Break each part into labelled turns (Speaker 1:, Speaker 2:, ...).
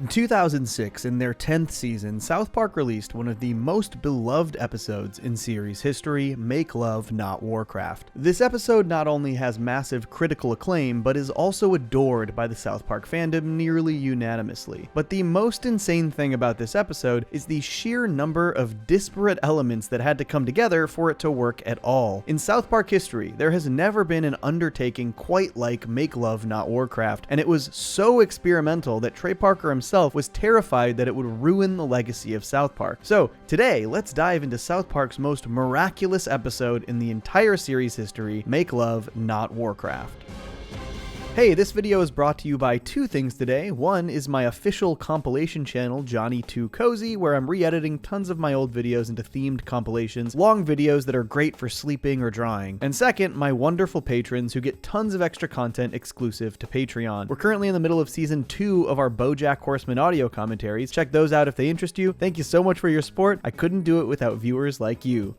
Speaker 1: In 2006, in their 10th season, South Park released one of the most beloved episodes in series history, Make Love Not Warcraft. This episode not only has massive critical acclaim, but is also adored by the South Park fandom nearly unanimously. But the most insane thing about this episode is the sheer number of disparate elements that had to come together for it to work at all. In South Park history, there has never been an undertaking quite like Make Love Not Warcraft, and it was so experimental that Trey Parker himself was terrified that it would ruin the legacy of South Park. So today, let's dive into South Park's most miraculous episode in the entire series history, Make Love Not Warcraft. Hey, this video is brought to you by two things today. One is my official compilation channel, Johnny Too Cozy, where I'm re-editing tons of my old videos into themed compilations, long videos that are great for sleeping or drawing. And second, my wonderful patrons who get tons of extra content exclusive to Patreon. We're currently in the middle of season 2 of our BoJack Horseman audio commentaries. Check those out if they interest you. Thank you so much for your support. I couldn't do it without viewers like you.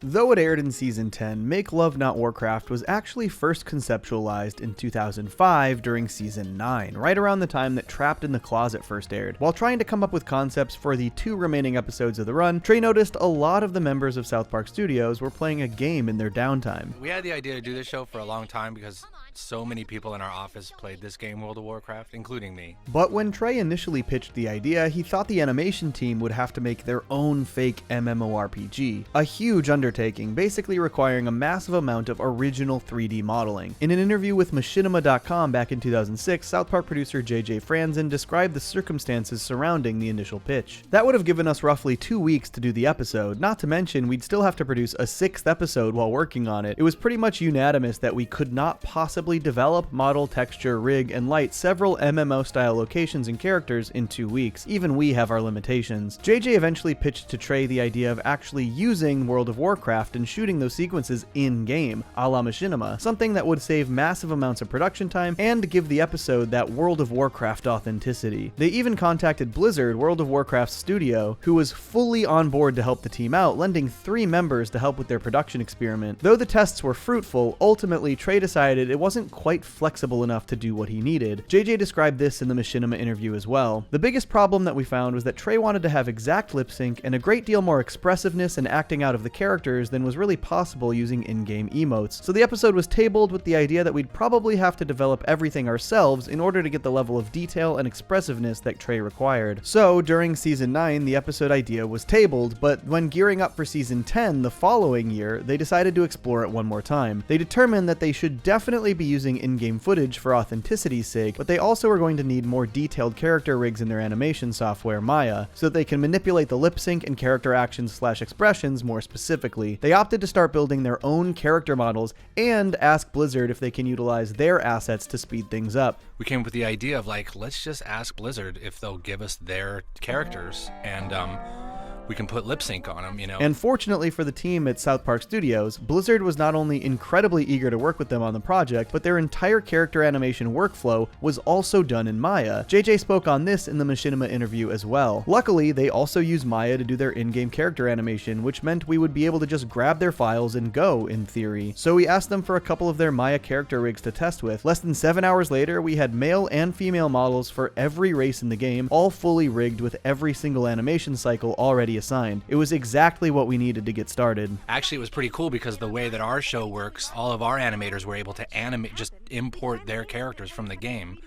Speaker 1: Though it aired in Season 10, Make Love Not Warcraft was actually first conceptualized in 2005 during Season 9, right around the time that Trapped in the Closet first aired. While trying to come up with concepts for the 2 remaining episodes of the run, Trey noticed a lot of the members of South Park Studios were playing a game in their downtime.
Speaker 2: We had the idea to do this show for a long time because so many people in our office played this game, World of Warcraft, including me.
Speaker 1: But when Trey initially pitched the idea, he thought the animation team would have to make their own fake MMORPG, a huge undertaking, basically requiring a massive amount of original 3D modeling. In an interview with machinima.com back in 2006, South Park producer JJ Franzen described the circumstances surrounding the initial pitch. That would have given us roughly 2 weeks to do the episode, not to mention we'd still have to produce a 6th episode while working on it. It was pretty much unanimous that we could not possibly develop, model, texture, rig, and light several MMO-style locations and characters in 2 weeks. Even we have our limitations. JJ eventually pitched to Trey the idea of actually using World of Warcraft and shooting those sequences in-game, a la machinima, something that would save massive amounts of production time and give the episode that World of Warcraft authenticity. They even contacted Blizzard, World of Warcraft's studio, who was fully on board to help the team out, lending 3 members to help with their production experiment. Though the tests were fruitful, ultimately Trey decided it wasn't quite flexible enough to do what he needed. JJ described this in the machinima interview as well. The biggest problem that we found was that Trey wanted to have exact lip sync and a great deal more expressiveness and acting out of the characters than was really possible using in-game emotes. So the episode was tabled with the idea that we'd probably have to develop everything ourselves in order to get the level of detail and expressiveness that Trey required. So during Season 9, the episode idea was tabled, but when gearing up for Season 10 the following year, they decided to explore it one more time. They determined that they should definitely be using in-game footage for authenticity's sake, but they also are going to need more detailed character rigs in their animation software, Maya, so that they can manipulate the lip sync and character actions/expressions more specifically. They opted to start building their own character models and ask Blizzard if they can utilize their assets to speed things up.
Speaker 2: We came up with the idea of let's just ask Blizzard if they'll give us their characters and we can put lip sync on them, you know.
Speaker 1: And fortunately for the team at South Park Studios, Blizzard was not only incredibly eager to work with them on the project, but their entire character animation workflow was also done in Maya. JJ spoke on this in the machinima interview as well. Luckily, they also use Maya to do their in-game character animation, which meant we would be able to just grab their files and go, in theory. So we asked them for a couple of their Maya character rigs to test with. Less than 7 hours later, we had male and female models for every race in the game, all fully rigged with every single animation cycle already assigned. It was exactly what we needed to get started.
Speaker 2: Actually, it was pretty cool because the way that our show works, all of our animators were able to animate, just import their characters from the game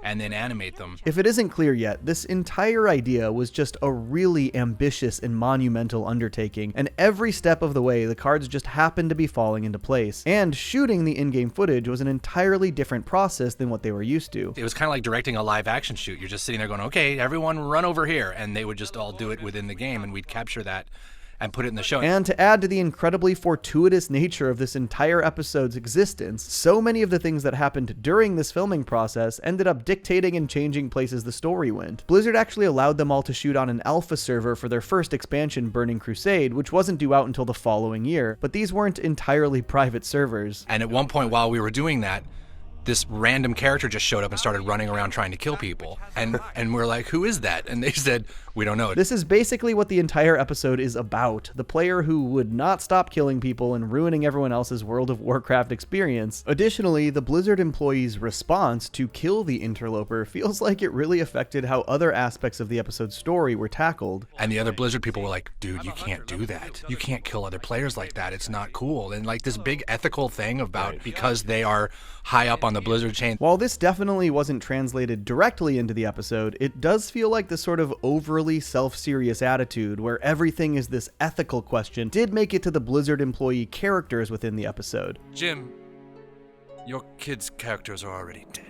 Speaker 2: and then animate them.
Speaker 1: If it isn't clear yet, this entire idea was just a really ambitious and monumental undertaking, and every step of the way the cards just happened to be falling into place. And shooting the in-game footage was an entirely different process than what they were used to.
Speaker 2: It was kind of like directing a live action shoot. You're just sitting there going, okay, everyone run over here, and they would just all do it within the game, and we'd capture that and put it in the show.
Speaker 1: And to add to the incredibly fortuitous nature of this entire episode's existence, so many of the things that happened during this filming process ended up dictating and changing places the story went. Blizzard actually allowed them all to shoot on an alpha server for their first expansion, Burning Crusade, which wasn't due out until the following year, but these weren't entirely private servers.
Speaker 2: And at one point while we were doing that, this random character just showed up and started running around trying to kill people. And we're like, who is that? And they said, we don't know.
Speaker 1: This is basically what the entire episode is about. The player who would not stop killing people and ruining everyone else's World of Warcraft experience. Additionally, the Blizzard employees' response to kill the interloper feels like it really affected how other aspects of the episode's story were tackled.
Speaker 2: And the other Blizzard people were like, dude, you can't do that. You can't kill other players like that. It's not cool. And like this big ethical thing about because they are high up on the Blizzard chain.
Speaker 1: While this definitely wasn't translated directly into the episode, it does feel like this sort of overly self-serious attitude where everything is this ethical question did make it to the Blizzard employee characters within the episode.
Speaker 2: Jim, your kids' characters are already dead.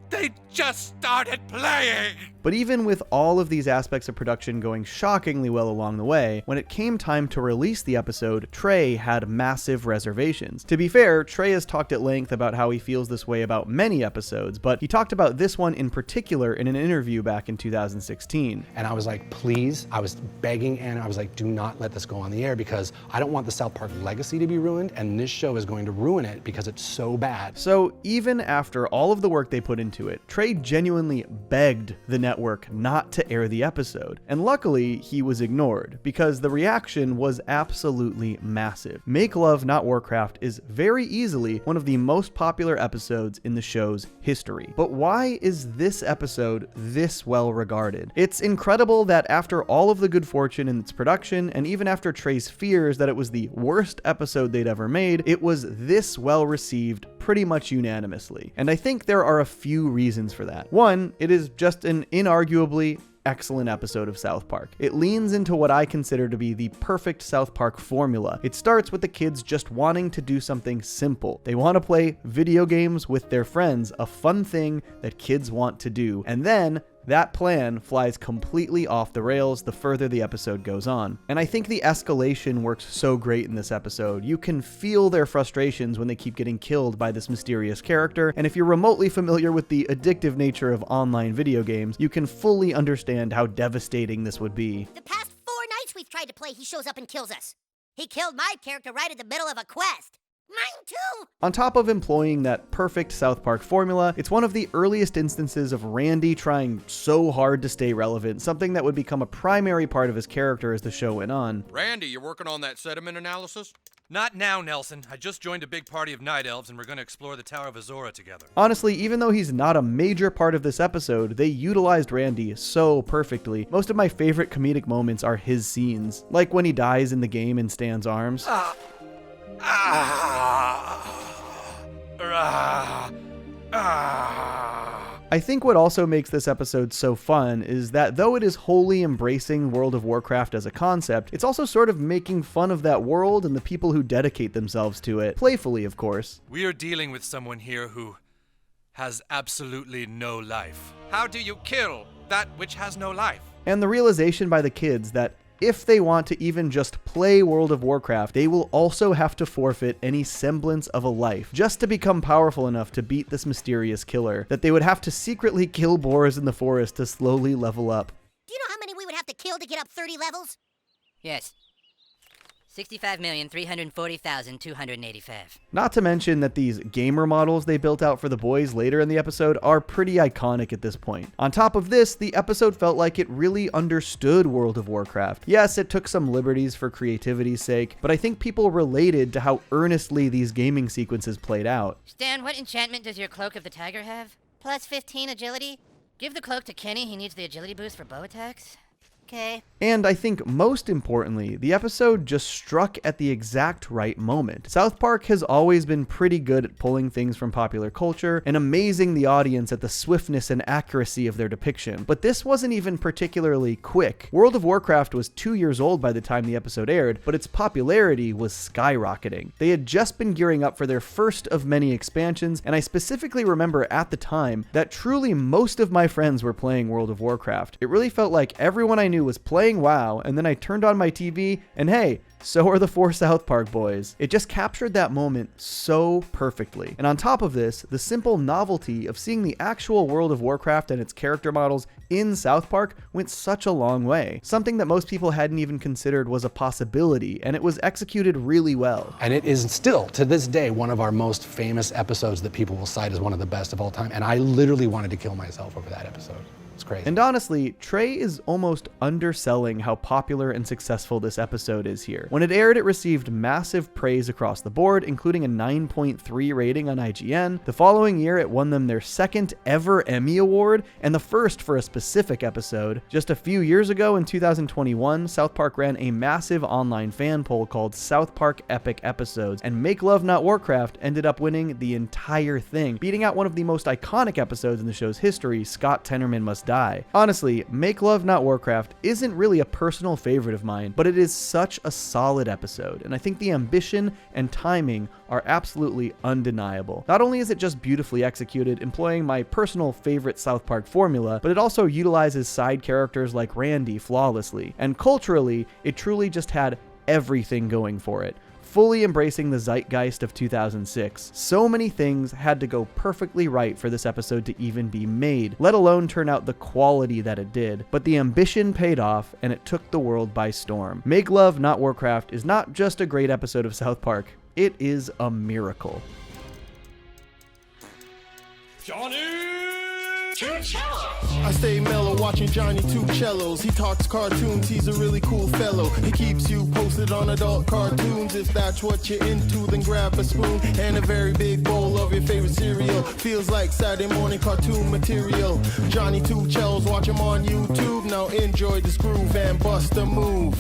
Speaker 2: They just started playing!
Speaker 1: But even with all of these aspects of production going shockingly well along the way, when it came time to release the episode, Trey had massive reservations. To be fair, Trey has talked at length about how he feels this way about many episodes, but he talked about this one in particular in an interview back in 2016.
Speaker 3: And I was like, please, I was begging Anna, I was like, do not let this go on the air because I don't want the South Park legacy to be ruined, and this show is going to ruin it because it's so bad.
Speaker 1: So even after all of the work they put into it, Trey genuinely begged the network not to air the episode. And luckily, he was ignored, because the reaction was absolutely massive. Make Love Not Warcraft is very easily one of the most popular episodes in the show's history. But why is this episode this well regarded? It's incredible that after all of the good fortune in its production, and even after Trey's fears that it was the worst episode they'd ever made, it was this well received pretty much unanimously. And I think there are a few reasons for that. One, it is just an inarguably excellent episode of South Park. It leans into what I consider to be the perfect South Park formula. It starts with the kids just wanting to do something simple. They want to play video games with their friends, a fun thing that kids want to do. And then that plan flies completely off the rails the further the episode goes on. And I think the escalation works so great in this episode. You can feel their frustrations when they keep getting killed by this mysterious character, and if you're remotely familiar with the addictive nature of online video games, you can fully understand how devastating this would be.
Speaker 4: The past 4 nights we've tried to play, he shows up and kills us. He killed my character right in the middle of a quest. Mine too!
Speaker 1: On top of employing that perfect South Park formula, it's one of the earliest instances of Randy trying so hard to stay relevant, something that would become a primary part of his character as the show went on.
Speaker 5: Randy, you working on that sediment analysis?
Speaker 2: Not now, Nelson. I just joined a big party of night elves and we're going to explore the Tower of Azora together.
Speaker 1: Honestly, even though he's not a major part of this episode, they utilized Randy so perfectly. Most of my favorite comedic moments are his scenes, like when he dies in the game in Stan's arms. I think what also makes this episode so fun is that though it is wholly embracing World of Warcraft as a concept, it's also sort of making fun of that world and the people who dedicate themselves to it. Playfully, of course.
Speaker 2: We are dealing with someone here who has absolutely no life. How do you kill that which has no life?
Speaker 1: And the realization by the kids that if they want to even just play World of Warcraft, they will also have to forfeit any semblance of a life just to become powerful enough to beat this mysterious killer, that they would have to secretly kill boars in the forest to slowly level up.
Speaker 4: Do you know how many we would have to kill to get up 30 levels?
Speaker 6: Yes. 65,340,285.
Speaker 1: Not to mention that these gamer models they built out for the boys later in the episode are pretty iconic at this point. On top of this, the episode felt like it really understood World of Warcraft. Yes, it took some liberties for creativity's sake, but I think people related to how earnestly these gaming sequences played out.
Speaker 6: Stan, what enchantment does your Cloak of the Tiger have?
Speaker 4: Plus 15 agility?
Speaker 6: Give the cloak to Kenny, he needs the agility boost for bow attacks.
Speaker 4: Okay.
Speaker 1: And I think most importantly, the episode just struck at the exact right moment. South Park has always been pretty good at pulling things from popular culture and amazing the audience at the swiftness and accuracy of their depiction. But this wasn't even particularly quick. World of Warcraft was 2 years old by the time the episode aired, but its popularity was skyrocketing. They had just been gearing up for their first of many expansions, and I specifically remember at the time that truly most of my friends were playing World of Warcraft. It really felt like everyone I knew was playing WoW, and then I turned on my TV and hey, so are the 4 South Park boys. It just captured that moment so perfectly. And on top of this, the simple novelty of seeing the actual World of Warcraft and its character models in South Park went such a long way. Something that most people hadn't even considered was a possibility, and it was executed really well.
Speaker 3: And it is still, to this day, one of our most famous episodes that people will cite as one of the best of all time. And I literally wanted to kill myself over that episode. It's crazy.
Speaker 1: And honestly, Trey is almost underselling how popular and successful this episode is here. When it aired, it received massive praise across the board, including a 9.3 rating on IGN. The following year, it won them their 2nd ever Emmy Award, and the first for a specific episode. Just a few years ago, in 2021, South Park ran a massive online fan poll called South Park Epic Episodes, and Make Love Not Warcraft ended up winning the entire thing, beating out one of the most iconic episodes in the show's history, Scott Tenorman Must Die. Honestly, Make Love Not Warcraft isn't really a personal favorite of mine, but it is such a solid episode, and I think the ambition and timing are absolutely undeniable. Not only is it just beautifully executed, employing my personal favorite South Park formula, but it also utilizes side characters like Randy flawlessly, and culturally, it truly just had everything going for it, fully embracing the zeitgeist of 2006. So many things had to go perfectly right for this episode to even be made, let alone turn out the quality that it did. But the ambition paid off, and it took the world by storm. Make Love Not Warcraft is not just a great episode of South Park, it is a miracle.
Speaker 7: I stay mellow watching Johnny Two Cellos. He talks cartoons, he's a really cool fellow. He keeps you posted on adult cartoons. If that's what you're into, then grab a spoon and a very big bowl of your favorite cereal. Feels like Saturday morning cartoon material. Johnny Two Cellos, watch him on YouTube. Now enjoy this groove and bust a move.